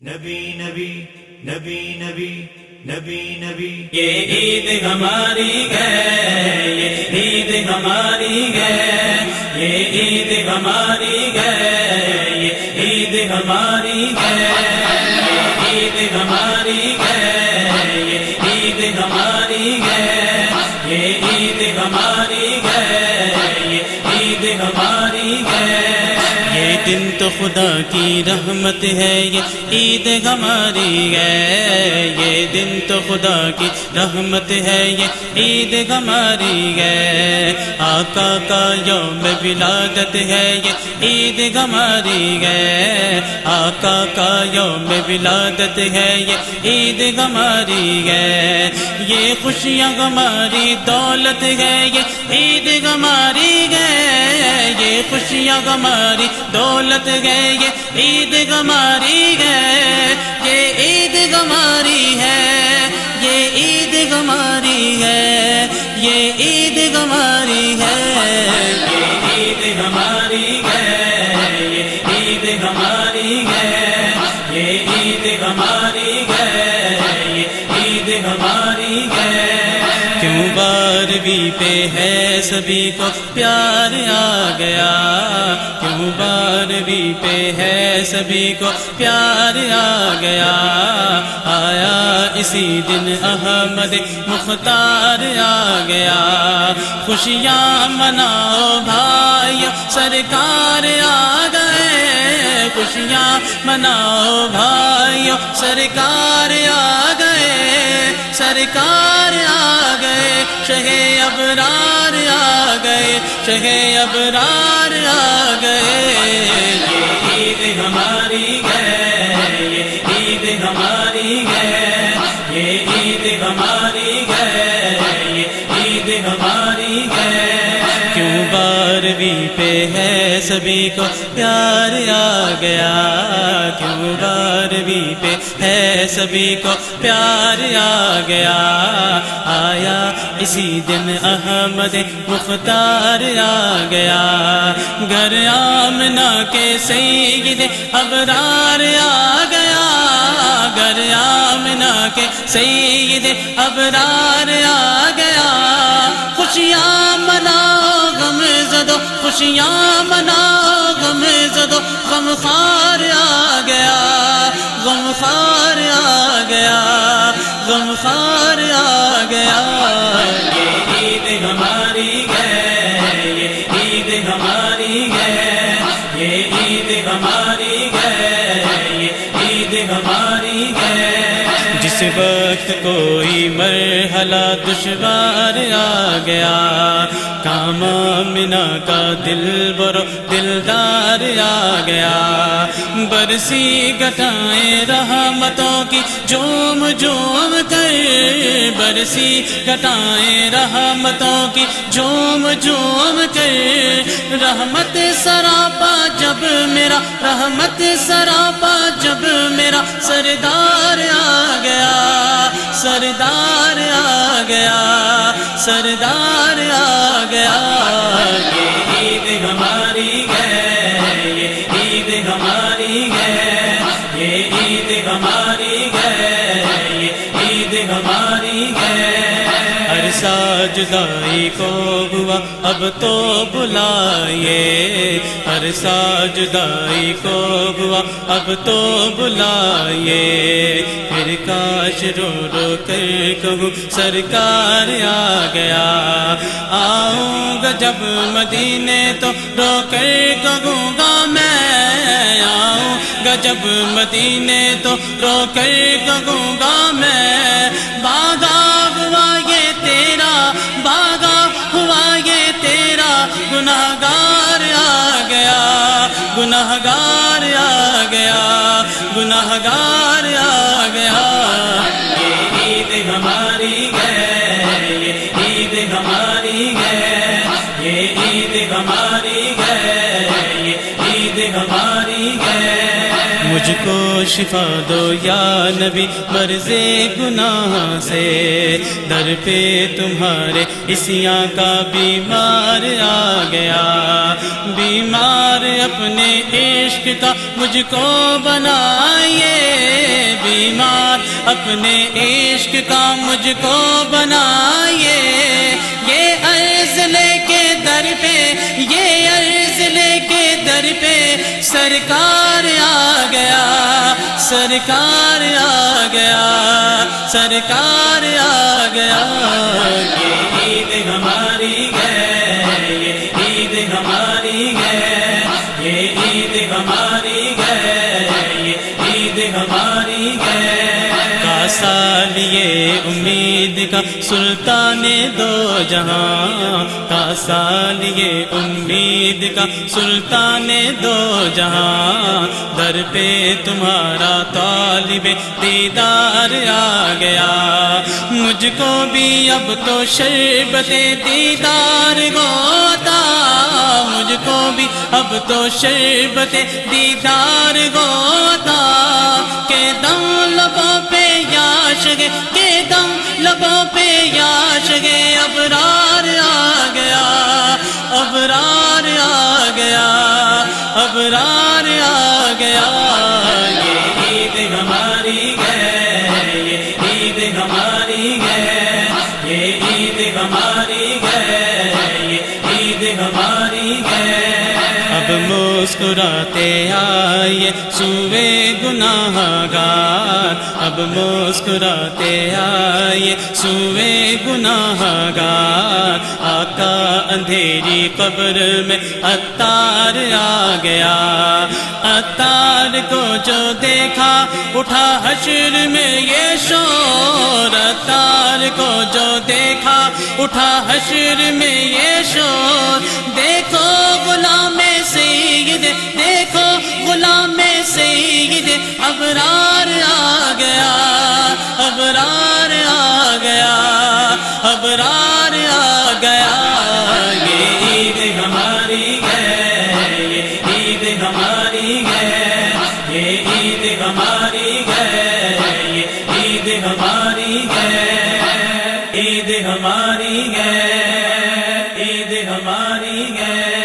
نبی نبی نبی نبی نبی نبی یہ عید ہماری ہے، یہ عید ہماری ہے، یہ عید ہماری ہے، یہ عید ہماری ہے، یہ عید ہماری ہے، یہ عید ہماری ہے، یہ عید ہماری ہے، یہ عید ہماری ہے۔ یہ دن تو خدا کی رحمت ہے، یہ عید ہماری ہے، یہ دن تو خدا کی رحمت ہے، یہ عید ہماری ہے۔ آقا کا یوم ولادت ہے، یہ عید ہماری ہے، آقا کا یوم ولادت ہے، یہ عید ہماری ہے۔ یہ خوشیاں ہماری دولت ہے، یہ عید ہماری ہے، یہ خوشیاں ہماری دولت ہے، یہ عید ہماری ہے، یہ عید ہماری ہے، یہ عید ہماری ہے، یہ عید ہماری ہے، یہ عید ہماری ہے، یہ عید ہماری ہے، یہ عید ہماری ہے، یہ عید ہماری ہے۔ کیوں بارہویں پہ ہے سبھی کو پیار آ گیا، کیوں بارہویں پہ ہے سبھی کو پیار آ گیا، آیا اسی دن احمد مختار آ گیا۔ خوشیاں مناؤ بھائیو سرکار آ گئے، خوشیاں مناؤ بھائیو سرکار آ گئے، سرکار آ گئے، شہ ابرار آ گئے، شہ ابرار آ گئے۔ یہ عید ہماری ہے، یہ عید ہماری ہے، یہ عید ہماری ہے، یہ عید ہماری ہے۔ کیوں بارہویں پہ ہے سبھی کو پیار آ گیا، کیوں بارہویں پہ ہے سبھی کو پیار آ گیا، آیا اسی دن احمد مختار آ گیا۔ گھر آمنہ کے سید ابرار آ گیا، گھر آمنہ کے سید ابرار آ گیا۔ خوشیاں مناؤ غم زدو، خوشیاں مناؤ غم زدو، غم خوار آ گیا، غم خوار آ گیا، غم خوار آ گیا۔ یہ عید ہماری ہے، یہ عید ہماری ہے، یہ عید ہماری ہے، یہ عید ہماری ہے۔ جس وقت کوئی مرحلہ دشوار آ گیا، کام آمنہ کا دل برو دلدار آ گیا، برسی گٹائیں رحمتوں کی جوم جوم کر، برسی گٹائیں رحمتوں کی جوم جوم کر۔ رحمت سراپا جب میرا، رحمت سراپا جب میرا سردار آ گیا، سردار آ گیا، سردار آ گیا۔ یہ عید ہماری ہے، یہ عید ہماری ہے، یہ عید ہماری ہے، یہ عید ہماری ہے۔ عرصہ جدائی کو ہوا اب تو بلائیے، عرصہ جدائی کو ہوا اب تو بلائیے، پھر کاش رو رو کر کہوں سرکار آ گیا، آؤں گا جب مدینے تو رو کر کہوں گا میں، آؤں گا جب مدینے تو رو کر کہوں گا میں، باغا ہوا یہ تیرا، باغا ہوا یہ تیرا، گناہگار آ گیا، گناہگار آ گیا، گناہگار آ گیا۔ یہ عید ہماری ہے، یہ عید ہماری ہے، یہ عید ہماری ہے، یہ عید ہماری ہے۔ مجھ مجھ کو شفا دو یا نبی مرض گناہ سے، در پہ تمہارے عصیاں کا بیمار آ گیا، بیمار اپنے عشق کا مجھ کو بنائیے، بیمار اپنے عشق کا مجھ کو بنائیے، یہ عرض لے کے در پہ، یہ عرض لے کے در پہ سرکار آ گیا، سرکار آ گیا، سرکار آ گیا، یہ عید ہماری ہے، یہ عید ہماری ہے، یہ عید ہماری ہے، یہ عید ہماری ہے، کا سال یہ امید کا سلطان دو جہاں، کا سال یہ امید کا سلطان دو جہاں، در پہ تمہارا طالب دیدار آ گیا، مجھ کو بھی اب تو شربت دیدار ہوتا، مجھ کو بھی اب تو شربت دیدار ہوتا، کہ دم لبوں پہ یاش گے، کہ دم لبوں پہ یاش گے، ابرار آ گیا، ابرار آ گیا، ابرار آ گیا، یہ عید ہماری ہے، یہ عید ہماری ہے، یہ عید ہماری ہے، یہ عید ہماری ہے، اب مسکراتے آئیے سوئے گناہ گار، اب مسکراتے آئیے سوئے گناہ گار، آقا اندھیری قبر میں عطار آ گیا، عطار کو جو دیکھا اٹھا حشر میں یہ شور، عطار کو جو دیکھا اٹھا حشر میں یہ شور، دیکھو غلام سید، دیکھو غلام سید، ابرار آ گیا، ابرار آ گیا، ابرار آ گیا، یہ عید ہماری ہے، یہ عید ہماری ہے، یہ عید ہماری ہے، یہ عید ہماری ہے، عید ہماری ہے، عید ہماری ہے۔